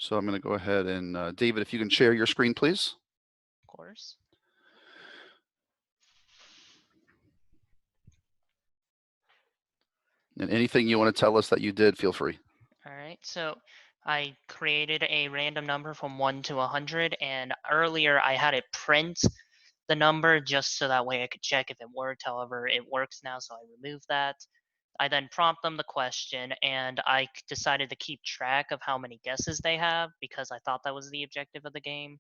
So I'm going to go ahead and David, if you can share your screen, please. Of course. And anything you want to tell us that you did, feel free. All right. So I created a random number from 1 to 100, and earlier I had it print the number just so that way I could check if it worked. However, it works now, so I removed that. I then prompt them the question, and I decided to keep track of how many guesses they have because I thought that was the objective of the game.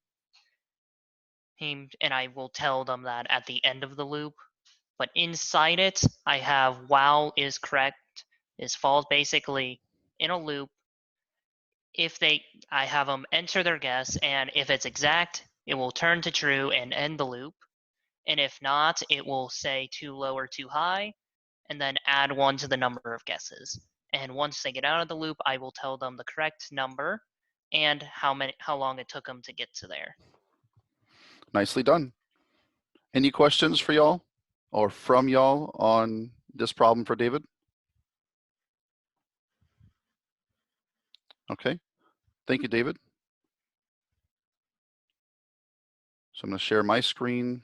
And I will tell them that at the end of the loop. But inside it, I have while is correct is false, basically in a loop. I have them enter their guess, and if it's exact, it will turn to true and end the loop. And if not, it will say too low or too high, and then add 1 to the number of guesses. And once they get out of the loop, I will tell them the correct number and how long it took them to get to there. Nicely done. Any questions for y'all or from y'all on this problem for David? Okay. Thank you, David. So I'm going to share my screen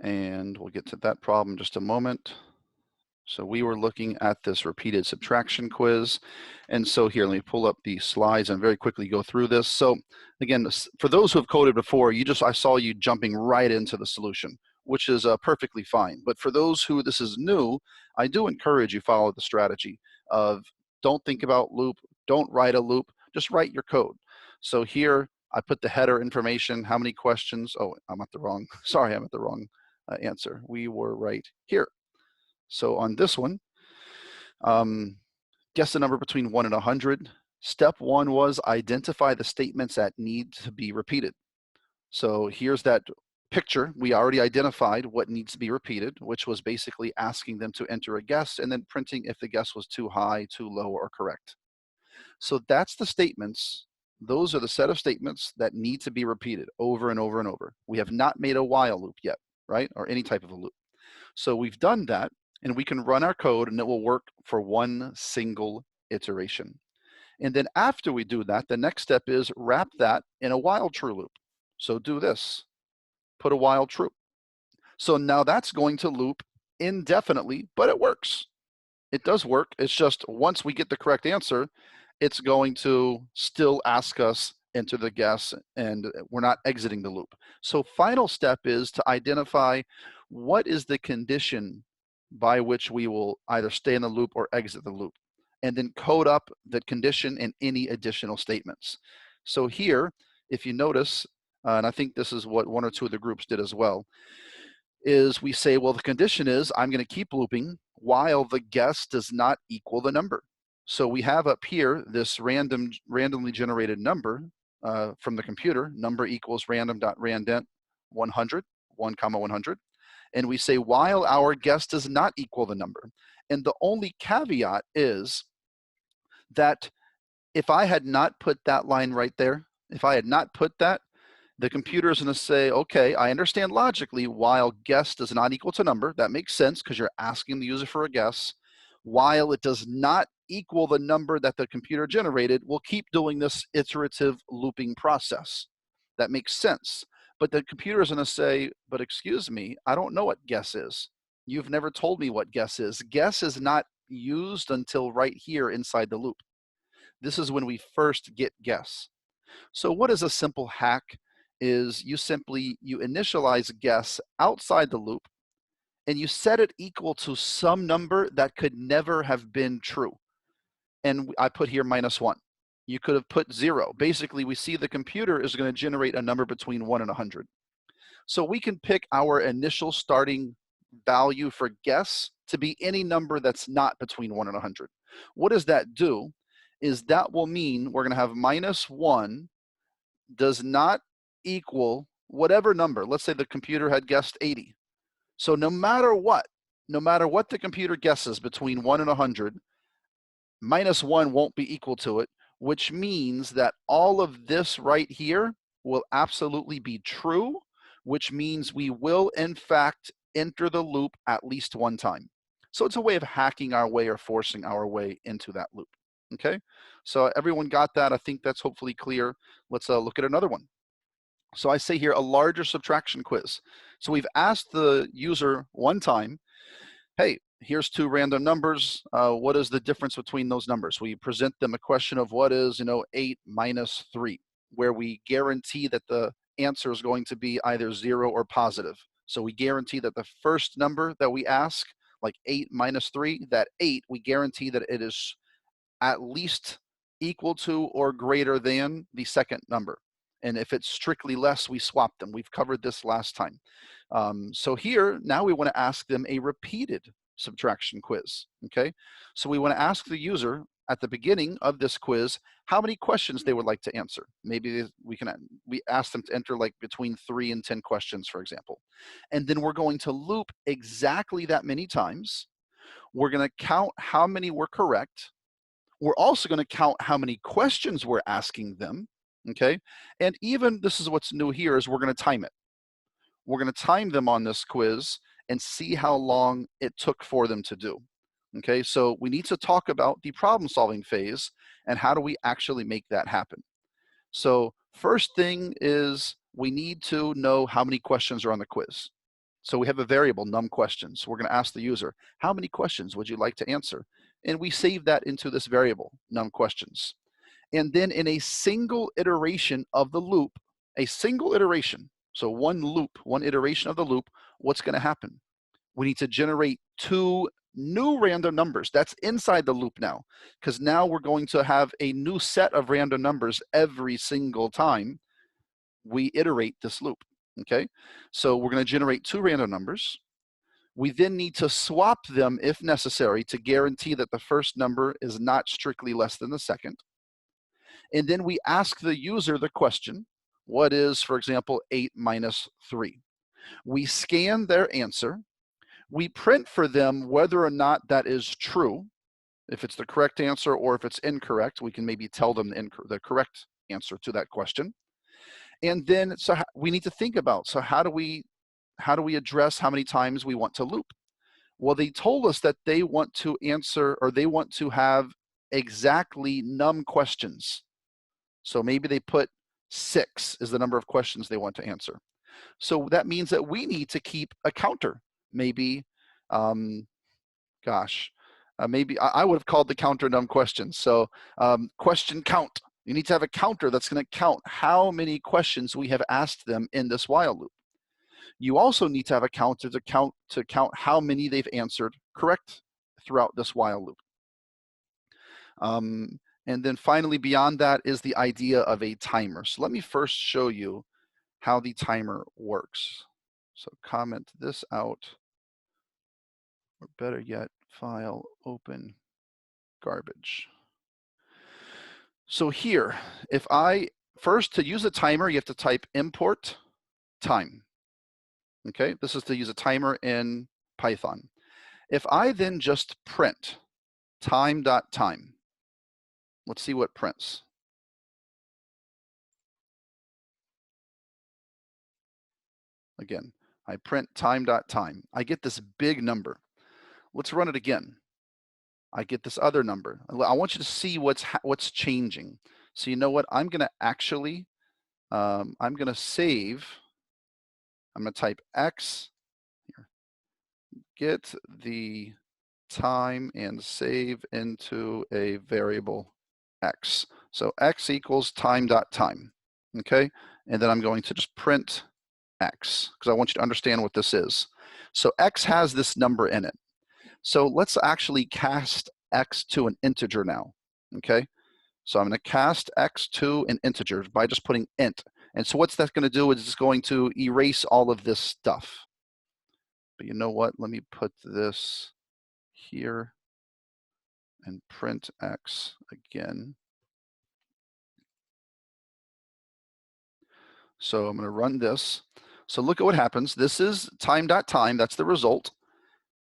and we'll get to that problem in just a moment. So we were looking at this repeated subtraction quiz. And so here, let me pull up the slides and very quickly go through this. So again, for those who have coded before, I saw you jumping right into the solution, which is perfectly fine. But for those who this is new, I do encourage you follow the strategy of don't think about loop, don't write a loop, just write your code. So here, I put the header information, how many questions. Oh, I'm at the wrong, sorry, I'm at the wrong answer. We were right here. So on this one, guess the number between 1 and 100. Step 1 was identify the statements that need to be repeated. So here's that picture. We already identified what needs to be repeated, which was basically asking them to enter a guess and then printing if the guess was too high, too low, or correct. So that's the statements. Those are the set of statements that need to be repeated over and over and over. We have not made a while loop yet, right? Or any type of a loop. So we've done that, and we can run our code and it will work for one single iteration. And then after we do that, the next step is wrap that in a while true loop. So do this, put a while true. So now that's going to loop indefinitely, but it works. It does work. It's just once we get the correct answer, it's going to still ask us enter the guess, and we're not exiting the loop. So final step is to identify what is the condition by which we will either stay in the loop or exit the loop, and then code up the condition and any additional statements. So here, if you notice, and I think this is what one or two of the groups did as well, is we say, well, the condition is I'm going to keep looping while the guess does not equal the number. So we have up here this randomly generated number from the computer, number equals random.randent 100, 1 comma 100. And we say while our guess does not equal the number. And the only caveat is that if I had not put that line right there, if I had not put that, the computer is going to say, okay, I understand logically while guess does not equal to number. That makes sense because you're asking the user for a guess. While it does not equal the number that the computer generated, we'll keep doing this iterative looping process. That makes sense. But the computer is going to say, but excuse me, I don't know what guess is. You've never told me what guess is. Guess is not used until right here inside the loop. This is when we first get guess. So what is a simple hack is you initialize guess outside the loop and you set it equal to some number that could never have been true. And I put here -1. You could have put 0. Basically, we see the computer is going to generate a number between 1 and 100. So we can pick our initial starting value for guess to be any number that's not between 1 and 100. What does that do? Is that will mean we're going to have -1 does not equal whatever number. Let's say the computer had guessed 80. So no matter what the computer guesses between 1 and 100, -1 won't be equal to it, which means that all of this right here will absolutely be true, which means we will in fact enter the loop at least one time. So it's a way of hacking our way or forcing our way into that loop. Okay, so everyone got that. I think that's hopefully clear. Let's look at another one. So I say here a larger subtraction quiz. So we've asked the user one time, hey, here's two random numbers. What is the difference between those numbers? We present them a question of what is, 8 minus 3, where we guarantee that the answer is going to be either 0 or positive. So we guarantee that the first number that we ask, like 8 minus 3, that 8, we guarantee that it is at least equal to or greater than the second number. And if it's strictly less, we swap them. We've covered this last time. So here, now we want to ask them a repeated subtraction quiz, okay? So we want to ask the user at the beginning of this quiz how many questions they would like to answer. Maybe we ask them to enter like between 3 and 10 questions, for example. And then we're going to loop exactly that many times. We're going to count how many were correct. We're also going to count how many questions we're asking them, okay? And even, this is what's new here, is we're going to time it. We're going to time them on this quiz and see how long it took for them to do. Okay, so we need to talk about the problem solving phase and how do we actually make that happen. So first thing is we need to know how many questions are on the quiz. So we have a variable, num questions. We're going to ask the user, how many questions would you like to answer? And we save that into this variable, num questions. And then in a single iteration of the loop, a single iteration, so one loop, one iteration of the loop, what's going to happen? We need to generate two new random numbers. That's inside the loop now, because now we're going to have a new set of random numbers every single time we iterate this loop, okay? So we're going to generate two random numbers. We then need to swap them if necessary to guarantee that the first number is not strictly less than the second. And then we ask the user the question, what is, for example, 8 minus 3? We scan their answer. We print for them whether or not that is true. If it's the correct answer or if it's incorrect, we can maybe tell them the correct answer to that question. And then, so we need to think about, so how do we address how many times we want to loop? Well, they told us that they want to answer, or they want to have exactly num questions. So maybe they put 6 is the number of questions they want to answer. So that means that we need to keep a counter. Maybe, maybe I would have called the counter num questions. So question count. You need to have a counter that's going to count how many questions we have asked them in this while loop. You also need to have a counter to count how many they've answered correct throughout this while loop. And then finally, beyond that is the idea of a timer. So let me first show you how the timer works. So comment this out, or better yet, file open garbage. So here, if first to use a timer, you have to type import time. Okay, this is to use a timer in Python. If I then just print time.time, let's see what prints. Again, I print time.time. I get this big number. Let's run it again. I get this other number. I want you to see what's changing. So you know what? I'm going to actually, I'm going to save. I'm going to type X, here, get the time and save into a variable X. So X equals time.time, okay? And then I'm going to just print X, because I want you to understand what this is. So X has this number in it. So let's actually cast X to an integer now, okay? So I'm going to cast X to an integer by just putting int. And so what's that going to do is it's going to erase all of this stuff. But you know what? Let me put this here and print X again. So I'm going to run this. So look at what happens. This is time.time. That's the result.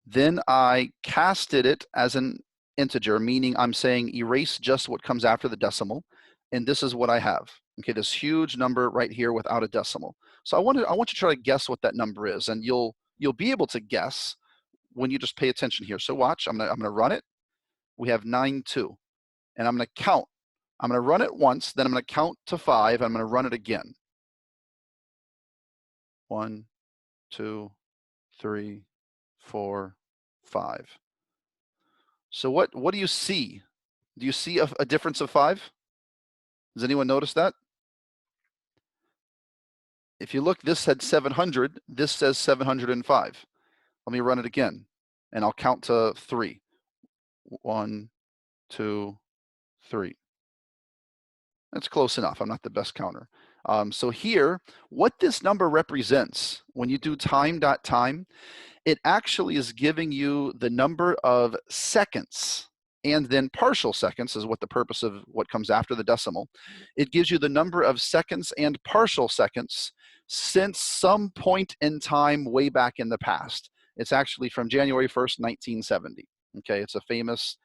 Then I casted it as an integer, meaning I'm saying erase just what comes after the decimal. And this is what I have. Okay, this huge number right here without a decimal. So I want you to try to guess what that number is, and you'll be able to guess when you just pay attention here. So watch, I'm gonna run it. We have 9.2. and I'm going to count. I'm going to run it once, then I'm going to count to 5, and I'm going to run it again. 1, 2, 3, 4, 5. So what do you see? Do you see a difference of 5? Does anyone notice that? If you look, this said 700, this says 705. Let me run it again, and I'll count to 3. 1, 2, 3. That's close enough. I'm not the best counter. So here, what this number represents, when you do time.time, it actually is giving you the number of seconds, and then partial seconds is what the purpose of what comes after the decimal. It gives you the number of seconds and partial seconds since some point in time way back in the past. It's actually from January 1st, 1970. Okay, it's a famous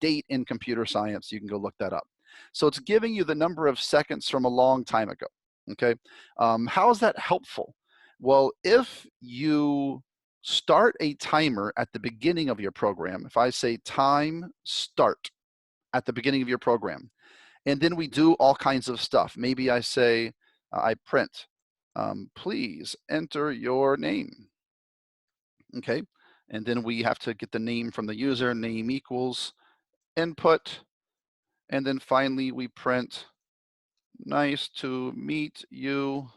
date in computer science. You can go look that up. So it's giving you the number of seconds from a long time ago. Okay, how is that helpful? Well, if you start a timer at the beginning of your program, if I say time start at the beginning of your program, and then we do all kinds of stuff. Maybe I say, I print, please enter your name. Okay, and then we have to get the name from the user, name equals input, and then finally we print, nice to meet you,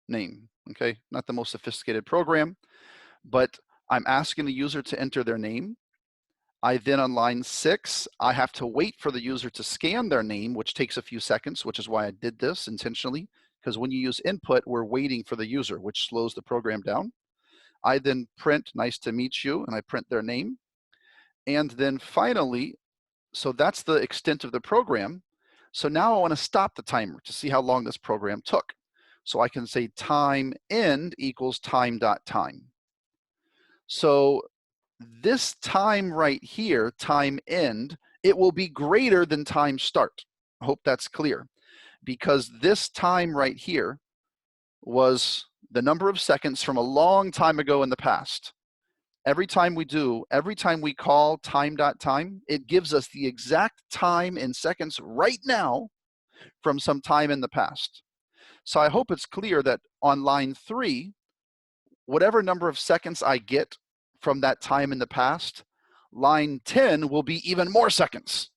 name. Okay, not the most sophisticated program, but I'm asking the user to enter their name. I then on line 6, I have to wait for the user to scan their name, which takes a few seconds, which is why I did this intentionally, because when you use input, we're waiting for the user, which slows the program down. I then print nice to meet you, and I print their name. And then finally, so that's the extent of the program. So now I want to stop the timer to see how long this program took. So I can say time end equals time.time. So this time right here, time end, it will be greater than time start. I hope that's clear, because this time right here was the number of seconds from a long time ago in the past. Every time we call time.time, it gives us the exact time in seconds right now from some time in the past. So I hope it's clear that on line 3, whatever number of seconds I get from that time in the past, line 10 will be even more seconds,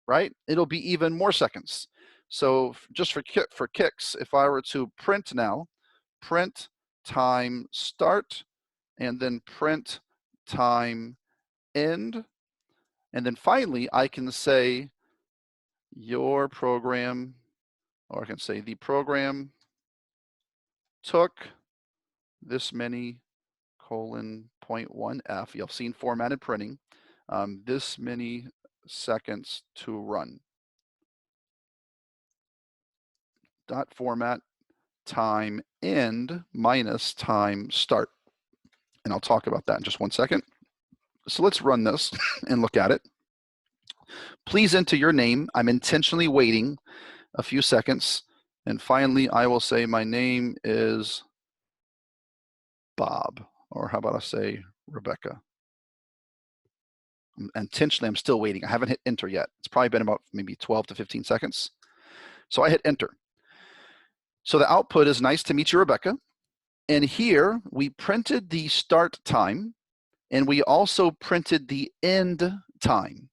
right? It'll be even more seconds. So just for kicks, if I were to print now, print time start, and then print time end, and then finally I can say your program, or I can say the program took this many colon 0.1f. You've seen formatted printing. This many seconds to run. Dot format time end minus time start. And I'll talk about that in just one second. So let's run this and look at it. Please enter your name. I'm intentionally waiting a few seconds. And finally, I will say my name is Bob, or how about I say Rebecca? Intentionally, I'm still waiting. I haven't hit enter yet. It's probably been about maybe 12 to 15 seconds. So I hit enter. So the output is nice to meet you, Rebecca. And here we printed the start time, and we also printed the end time.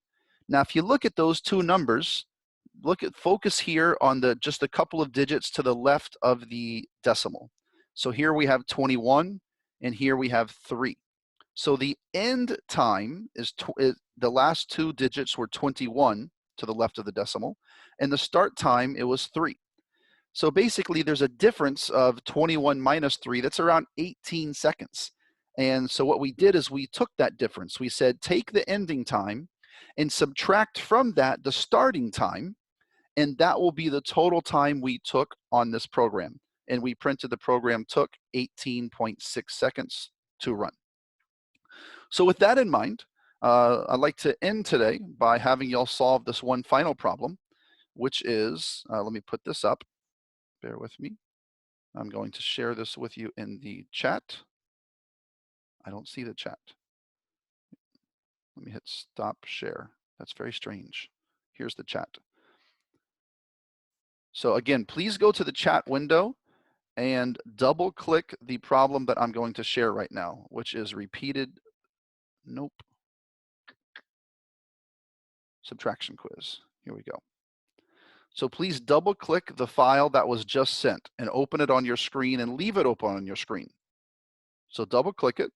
Now, if you look at those two numbers, focus here on just a couple of digits to the left of the decimal. So here we have 21, and here we have 3. So the end time is the last 2 digits were 21 to the left of the decimal, and the start time, it was 3. So basically there's a difference of 21 minus 3, that's around 18 seconds. And so what we did is we took that difference. We said take the ending time and subtract from that the starting time, and that will be the total time we took on this program. And we printed the program took 18.6 seconds to run. So with that in mind, I'd like to end today by having y'all solve this one final problem, which is, let me put this up, bear with me. I'm going to share this with you in the chat. I don't see the chat. Let me hit stop share. That's very strange. Here's the chat. So again, please go to the chat window and double click the problem that I'm going to share right now, which is repeated, nope, subtraction quiz. Here we go. So please double click the file that was just sent and open it on your screen and leave it open on your screen. So double click it.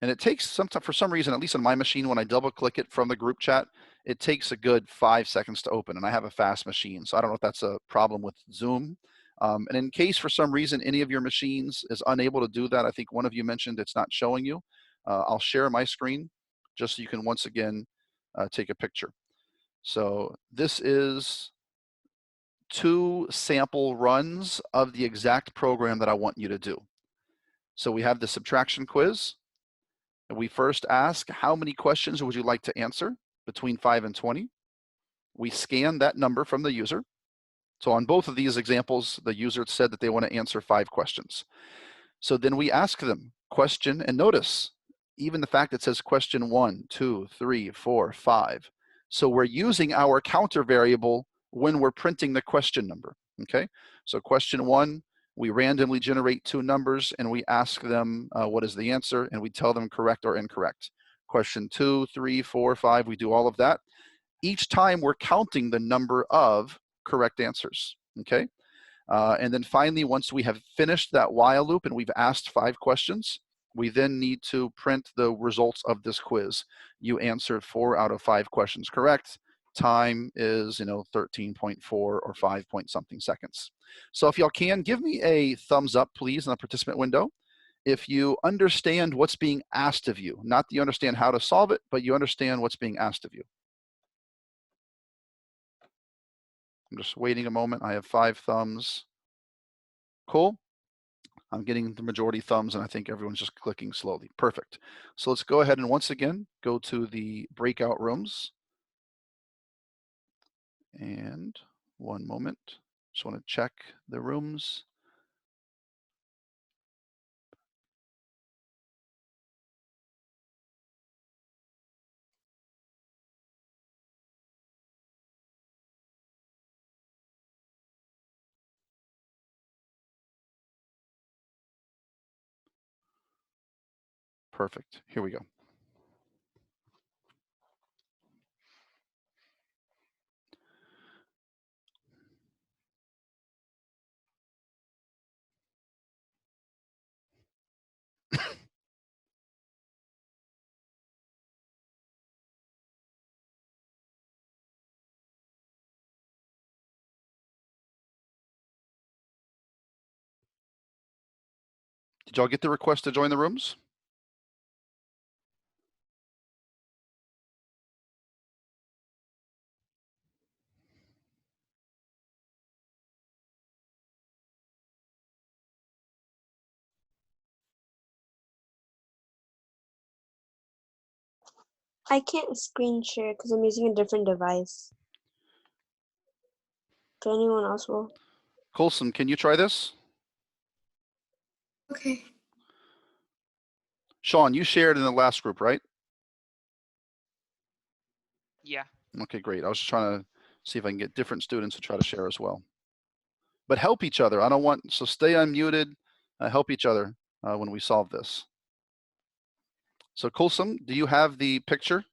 And it takes for some reason, at least on my machine, when I double click it from the group chat, it takes a good 5 seconds to open. And I have a fast machine. So I don't know if that's a problem with Zoom. And in case for some reason any of your machines is unable to do that, I think one of you mentioned it's not showing you. I'll share my screen just so you can once again take a picture. So this is 2 sample runs of the exact program that I want you to do. So we have the subtraction quiz. And we first ask, how many questions would you like to answer between 5 and 20? We scan that number from the user. So on both of these examples, the user said that they want to answer 5 questions. So then we ask them question, and notice even the fact that it says question 1, 2, 3, 4, 5. So we're using our counter variable when we're printing the question number, okay? So question 1, we randomly generate 2 numbers and we ask them what is the answer, and we tell them correct or incorrect. Question 2, 3, 4, 5, we do all of that. Each time we're counting the number of correct answers, okay? And then finally, once we have finished that while loop and we've asked 5 questions, we then need to print the results of this quiz. You answered 4 out of 5 questions correct. Time is, 13.4 or 5 point something seconds. So if y'all can, give me a thumbs up, please, in the participant window if you understand what's being asked of you. Not that you understand how to solve it, but you understand what's being asked of you. I'm just waiting a moment. I have 5 thumbs. Cool. I'm getting the majority thumbs, and I think everyone's just clicking slowly. Perfect. So let's go ahead and once again go to the breakout rooms. And one moment. Just want to check the rooms. Perfect. Here we go. Did y'all get the request to join the rooms? I can't screen share because I'm using a different device. If anyone else will. Colson, can you try this? Okay. Sean, you shared in the last group, right? Yeah. Okay, great. I was just trying to see if I can get different students to try to share as well. But help each other. I don't want, so stay unmuted. Help each other when we solve this. So Kulsum, do you have the picture?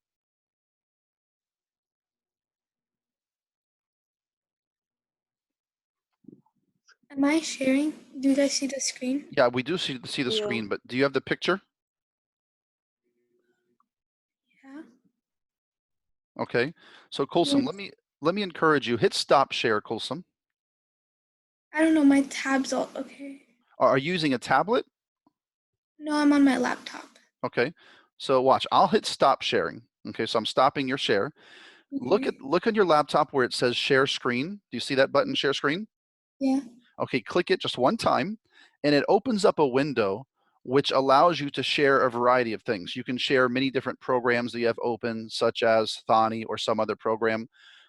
Am I sharing? Do you guys see the screen? Yeah, we do see the Yeah. screen, but do you have the picture? Yeah. Okay. So Kulsum, let me encourage you. Hit stop share, Kulsum. I don't know, my tab's all okay. Are you using a tablet? No, I'm on my laptop. Okay. So watch, I'll hit stop sharing. Okay, so I'm stopping your share. Okay. Look on your laptop where it says share screen. Do you see that button, share screen? Yeah. Okay, click it just one time, and it opens up a window which allows you to share a variety of things. You can share many different programs that you have open, such as Thani or some other program.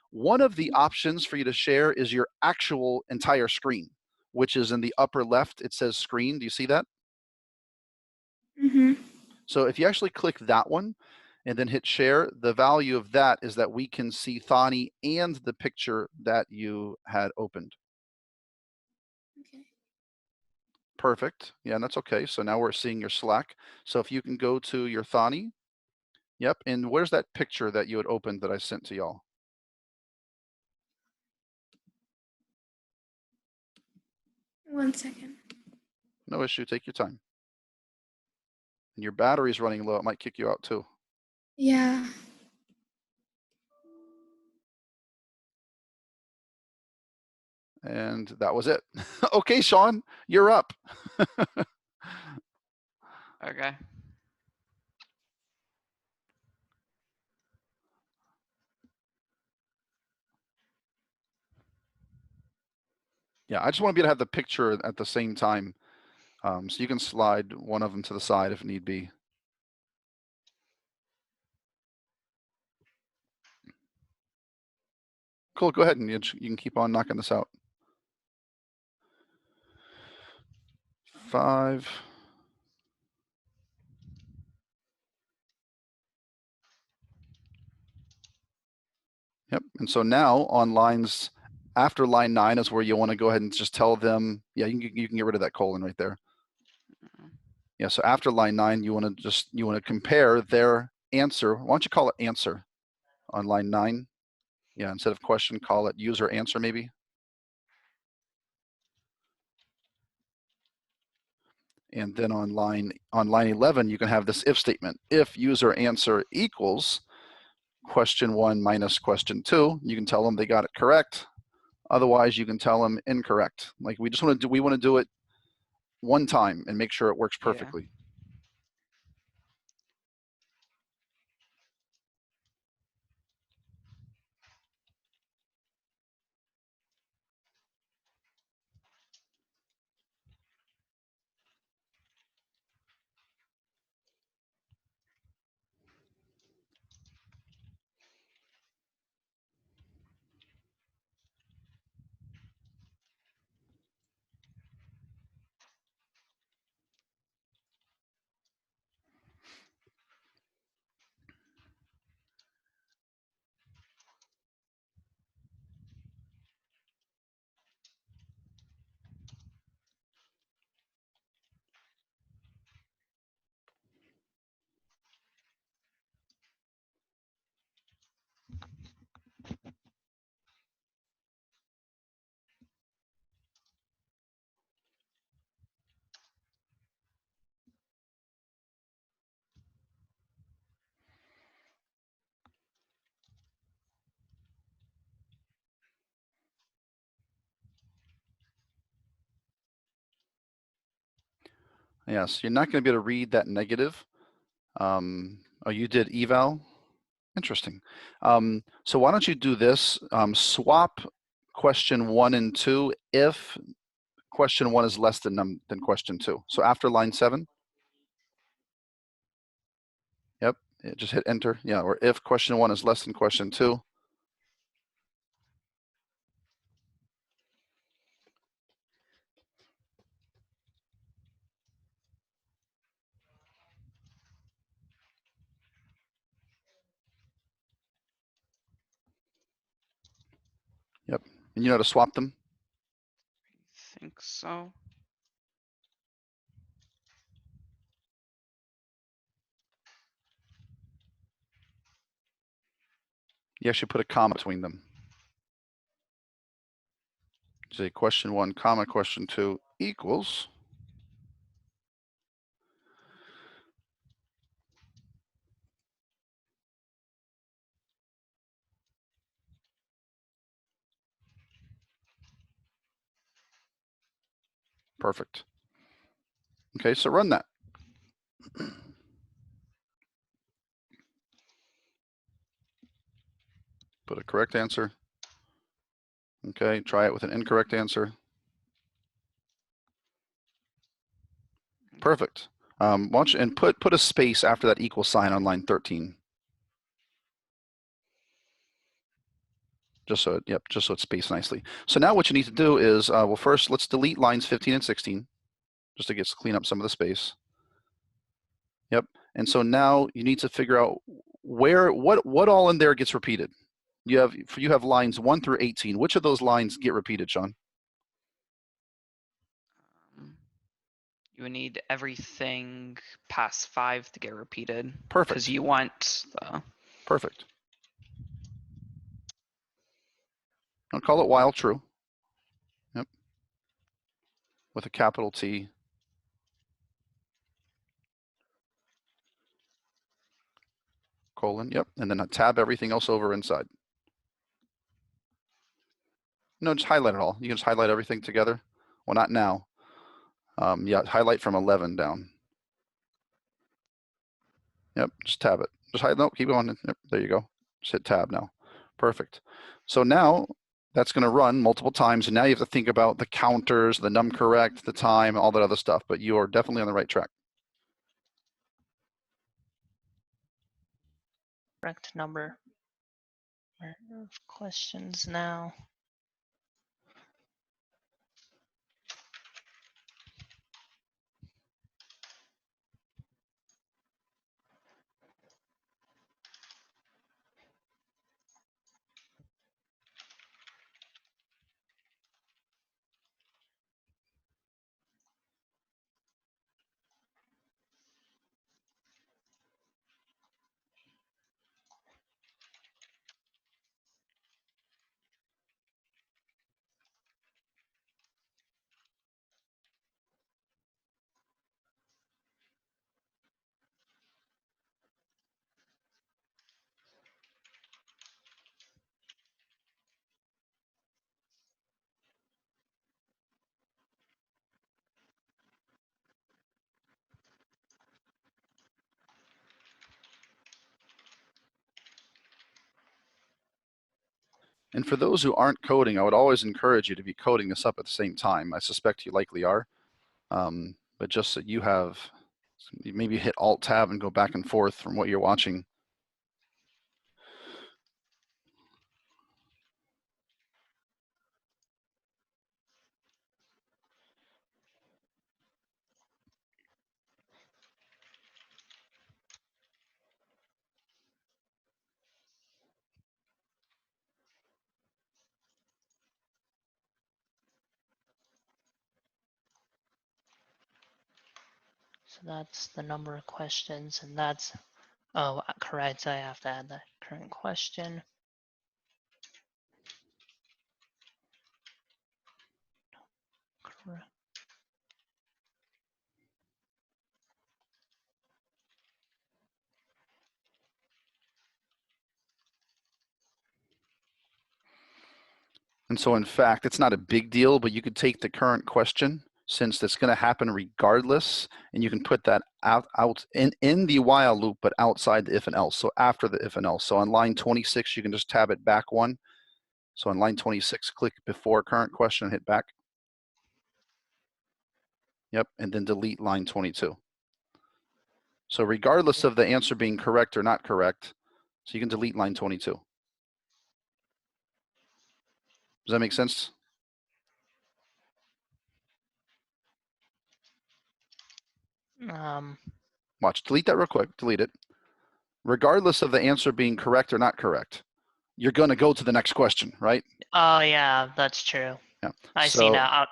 One of the options for you to share is your actual entire screen, which is in the upper left. It says screen. Do you see that? Mm-hmm. So if you actually click that one, and then hit share. The value of that is that we can see Thani and the picture that you had opened. Okay. Perfect. Yeah, and that's okay. So now we're seeing your Slack. So if you can go to your Thani. Yep. And where's that picture that you had opened that I sent to y'all? One second. No issue. Take your time. And your battery's running low. It might kick you out too. Yeah. And that was it. Okay, Sean, you're up. Okay. Yeah, I just want to be able to have the picture at the same time. So you can slide one of them to the side if need be. Cool, go ahead and you can keep on knocking this out. 5. Yep, and so now on lines after line 9 is where you want to go ahead and just tell them, yeah, you can get rid of that colon right there. Yeah, so after line 9, you want to compare their answer. Why don't you call it answer on line 9? Yeah, instead of question, call it user answer maybe. And then on line 11, you can have this if statement. If user answer equals question 1 minus question 2, you can tell them they got it correct. Otherwise, you can tell them incorrect. Like we want to do it one time and make sure it works perfectly. Yes, you're not going to be able to read that negative. Oh, you did eval? Interesting. So why don't you do this? Swap question 1 and 2 if question 1 is less than question 2. So after line 7. Yep, just hit enter. Yeah, or if question 1 is less than question 2. Yep, and you know how to swap them? I think so. You actually put a comma between them. Say question 1, comma, question 2 equals. Perfect. Okay, so run that. Put a correct answer. Okay, try it with an incorrect answer. Perfect. Watch and put a space after that equal sign on line 13. Just so it's spaced nicely. So now what you need to do is, well, first let's delete lines 15 and 16, just to clean up some of the space. Yep. And so now you need to figure out what all in there gets repeated? You have lines 1 through 18. Which of those lines get repeated, Sean? You would need everything past 5 to get repeated. Perfect. Because you want the. Perfect. I'll call it while true. Yep. With a capital T. Colon, yep. And then tab everything else over inside. No, just highlight it all. You can just highlight everything together. Well, not now. Yeah, highlight from 11 down. Yep, just tab it. Just highlight, no, keep going. Yep, there you go. Just hit tab now. Perfect. So now that's going to run multiple times, and now you have to think about the counters, the num correct, the time, all that other stuff, but you are definitely on the right track. Correct number of questions now. And for those who aren't coding, I would always encourage you to be coding this up at the same time. I suspect you likely are, but just so you have, maybe hit Alt-Tab and go back and forth from what you're watching. So that's the number of questions, and that's, oh, correct. I have to add the current question. Correct. And so in fact, it's not a big deal, but you could take the current question, since it's going to happen regardless, and you can put that out in the while loop, but outside the if and else. So after the if and else. So on line 26, you can just tab it back one. So on line 26, click before current question and hit back. Yep, and then delete line 22. So regardless of the answer being correct or not correct, so you can delete line 22. Does that make sense? Watch, delete that real quick, delete it. Regardless of the answer being correct or not correct, you're going to go to the next question, right? Oh yeah, that's true. Yeah. I see now.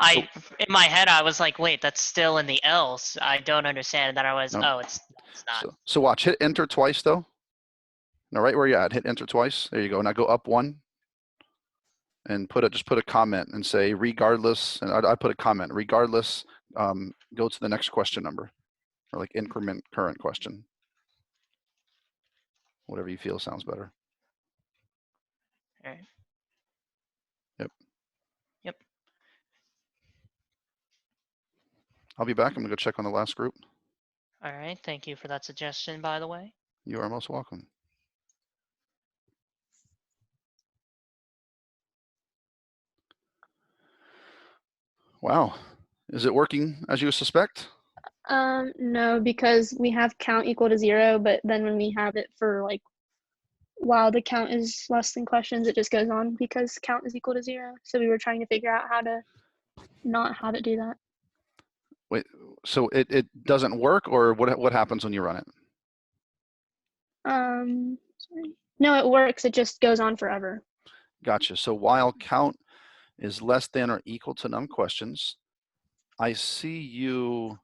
So- In my head, I was like, wait, that's still in the else. I don't understand. Then I was, No. oh, it's not. So watch, hit enter twice though. Now right where you're at, hit enter twice. There you go. Now go up one and just put a comment and say regardless, and I put a comment, regardless, go to the next question number, or like increment current question. Whatever you feel sounds better. All right. Yep. Yep. I'll be back. I'm gonna go check on the last group. All right. Thank you for that suggestion, by the way. You are most welcome. Wow. Is it working as you suspect? No, because we have count equal to 0, but then when we have it for like while the count is less than questions, it just goes on because count is equal to 0. So we were trying to figure out how to not have it do that. Wait, so it doesn't work, or what happens when you run it? Sorry. No, it works. It just goes on forever. Gotcha. So while count is less than or equal to num questions, I see you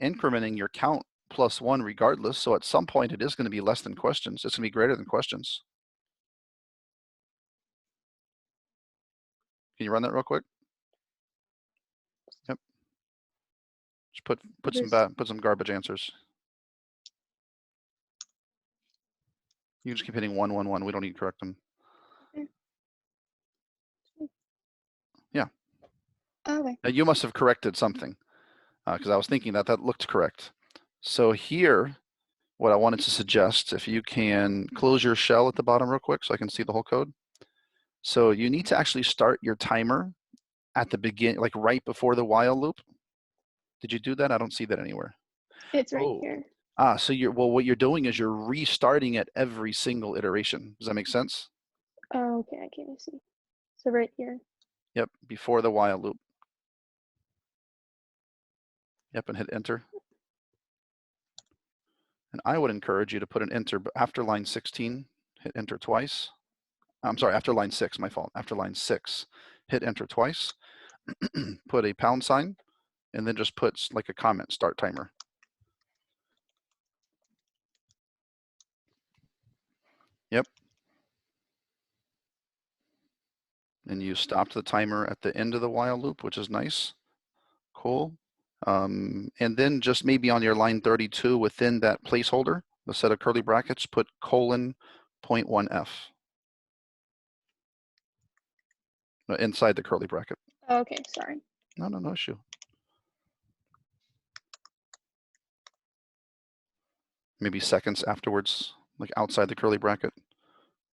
incrementing your count +1 regardless. So at some point it is going to be less than questions. It's going to be greater than questions. Can you run that real quick? Yep. Just put some garbage answers. You just keep hitting 1, 1, 1. We don't need to correct them. Okay. Yeah. Okay. Now you must have corrected something because I was thinking that looked correct. So here, what I wanted to suggest, if you can close your shell at the bottom real quick so I can see the whole code. So you need to actually start your timer at the beginning, like right before the while loop. Did you do that? I don't see that anywhere. It's right here. So what you're doing is you're restarting at every single iteration. Does that make sense? Oh, okay, I can't see. So right here. Yep, before the while loop. Yep, and hit enter. And I would encourage you to put an enter, but after line 16, hit enter twice. I'm sorry, after line 6, my fault. After line 6, hit enter twice, put a pound sign, and then just put like a comment, start timer. Yep. And you stopped the timer at the end of the while loop, which is nice. Cool. And then just maybe on your line 32 within that placeholder, the set of curly brackets, put :.1f inside the curly bracket. Okay, sorry. No issue. Maybe seconds afterwards, like outside the curly bracket,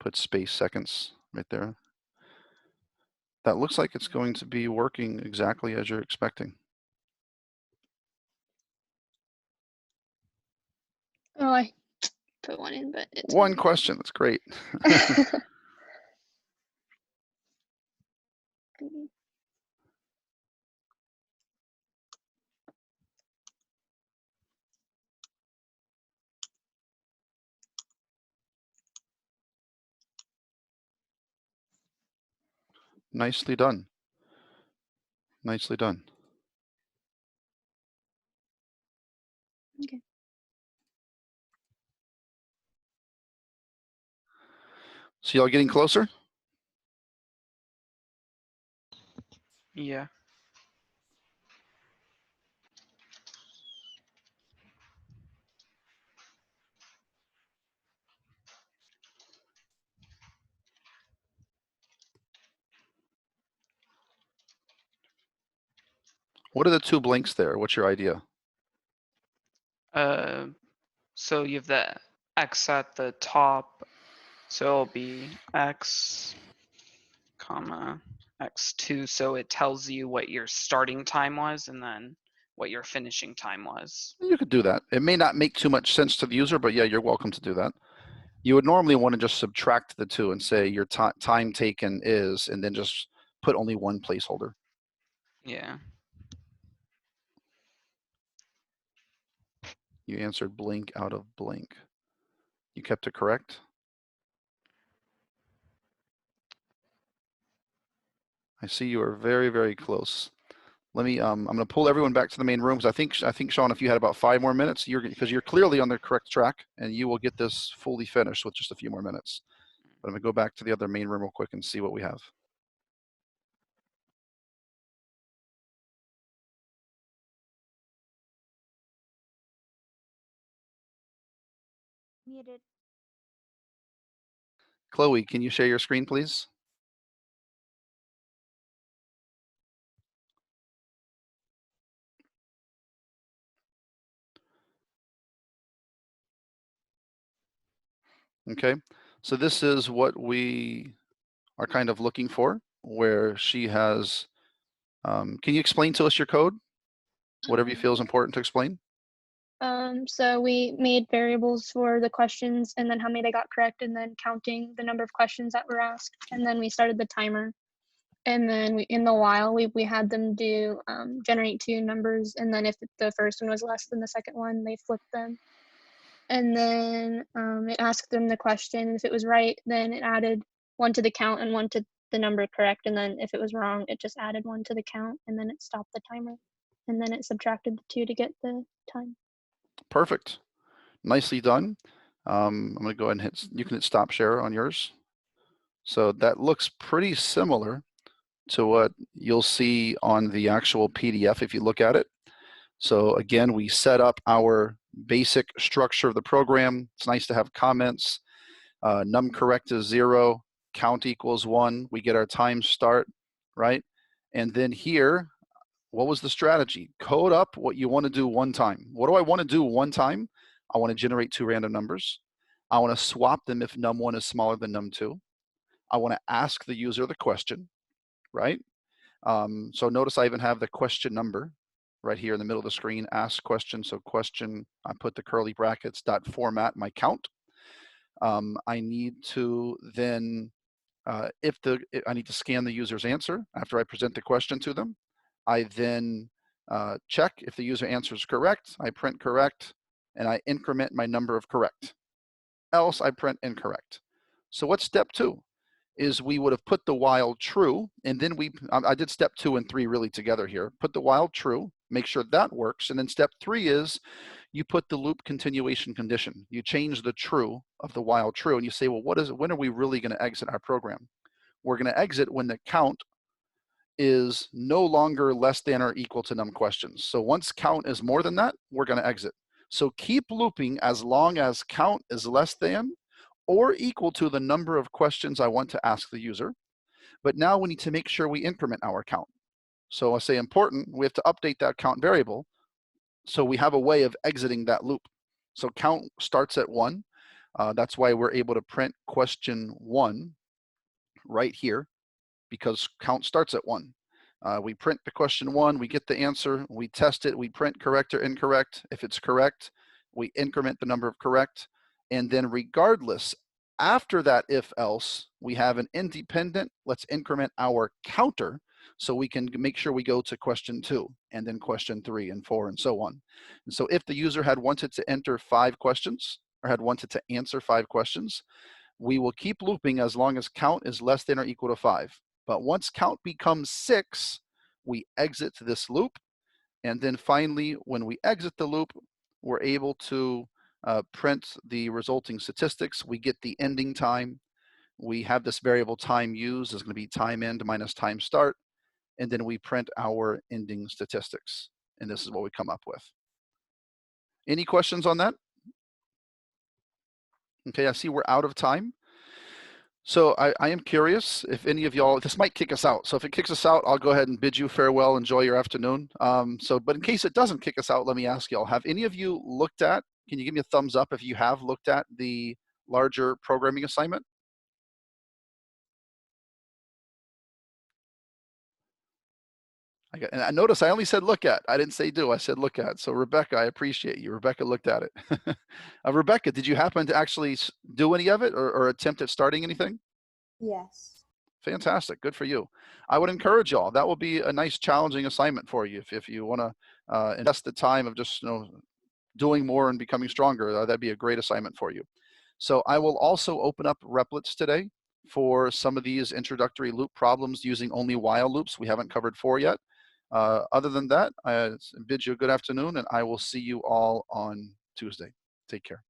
put space seconds right there. That looks like it's going to be working exactly as you're expecting. Oh, I put one in, but it's One question, that's great. Nicely done. Nicely done. Okay. So y'all getting closer? Yeah. What are the two blinks there? What's your idea? So you have the X at the top. So it'll be X, comma, X2. So it tells you what your starting time was and then what your finishing time was. You could do that. It may not make too much sense to the user, but yeah, you're welcome to do that. You would normally want to just subtract the two and say your time taken is, and then just put only one placeholder. Yeah. You answered blink out of blink. You kept it correct? I see you are very, very close. Let me, I'm going to pull everyone back to the main room because I think, Sean, if you had about 5 more minutes, because you're clearly on the correct track and you will get this fully finished with just a few more minutes. But I'm going to go back to the other main room real quick and see what we have. Muted. Chloe, can you share your screen, please? Okay, so this is what we are kind of looking for, where she has, can you explain to us your code? Whatever you feel is important to explain. So we made variables for the questions and then how many they got correct and then counting the number of questions that were asked. And then we started the timer. And then in the while, we had them do generate two numbers. And then if the first one was less than the second one, they flipped them. and then it asked them the question, and if it was right, then it added 1 to the count and 1 to the number correct, and then if it was wrong, it just added 1 to the count, and then it stopped the timer, and then it subtracted the 2 to get the time. Perfect. Nicely done. I'm going to go ahead and you can hit stop share on yours. So that looks pretty similar to what you'll see on the actual PDF if you look at it. So again, we set up our basic structure of the program. It's nice to have comments. Num correct is 0, count equals 1. We get our time start, right? And then here, what was the strategy? Code up what you want to do one time. What do I want to do one time? I want to generate 2 random numbers. I want to swap them if num1 is smaller than num2. I want to ask the user the question, right? So notice I even have the question number right here in the middle of the screen, ask question. So question, I put the curly brackets, dot format my count. I need to then, I need to scan the user's answer after I present the question to them. I then check if the user answers correct. I print correct, and I increment my number of correct. Else I print incorrect. So what's step 2? Is we would have put the while true, and then I did step 2 and 3 really together here. Put the while true, make sure that works, and then step 3 is you put the loop continuation condition. You change the true of the while true, and you say, well, when are we really going to exit our program? We're going to exit when the count is no longer less than or equal to num questions. So once count is more than that, we're going to exit. So keep looping as long as count is less than or equal to the number of questions I want to ask the user. But now we need to make sure we increment our count. So I say important, we have to update that count variable. So we have a way of exiting that loop. So count starts at 1. That's why we're able to print question 1 right here, because count starts at 1. We print the question 1, we get the answer, we test it, we print correct or incorrect. If it's correct, we increment the number of correct. And then regardless, after that if else, we have an independent, let's increment our counter so we can make sure we go to question 2 and then question 3 and 4 and so on. And so if the user had wanted to enter 5 questions or had wanted to answer 5 questions, we will keep looping as long as count is less than or equal to 5. But once count becomes 6, we exit this loop. And then finally, when we exit the loop, we're able to print the resulting statistics. We get the ending time. We have this variable time used is going to be time end minus time start. And then we print our ending statistics. And this is what we come up with. Any questions on that? Okay, I see we're out of time. So I am curious if any of y'all, this might kick us out. So if it kicks us out, I'll go ahead and bid you farewell. Enjoy your afternoon. But in case it doesn't kick us out, let me ask y'all, have any of you looked at, can you give me a thumbs up if you have looked at the larger programming assignment? And I notice I only said look at. I didn't say do. I said look at. So Rebecca, I appreciate you. Rebecca looked at it. Rebecca, did you happen to actually do any of it or attempt at starting anything? Yes. Fantastic. Good for you. I would encourage y'all. That will be a nice challenging assignment for you if you want to invest the time of just doing more and becoming stronger. That'd be a great assignment for you. So I will also open up Replets today for some of these introductory loop problems using only while loops. We haven't covered 4 yet. Other than that, I bid you a good afternoon, and I will see you all on Tuesday. Take care.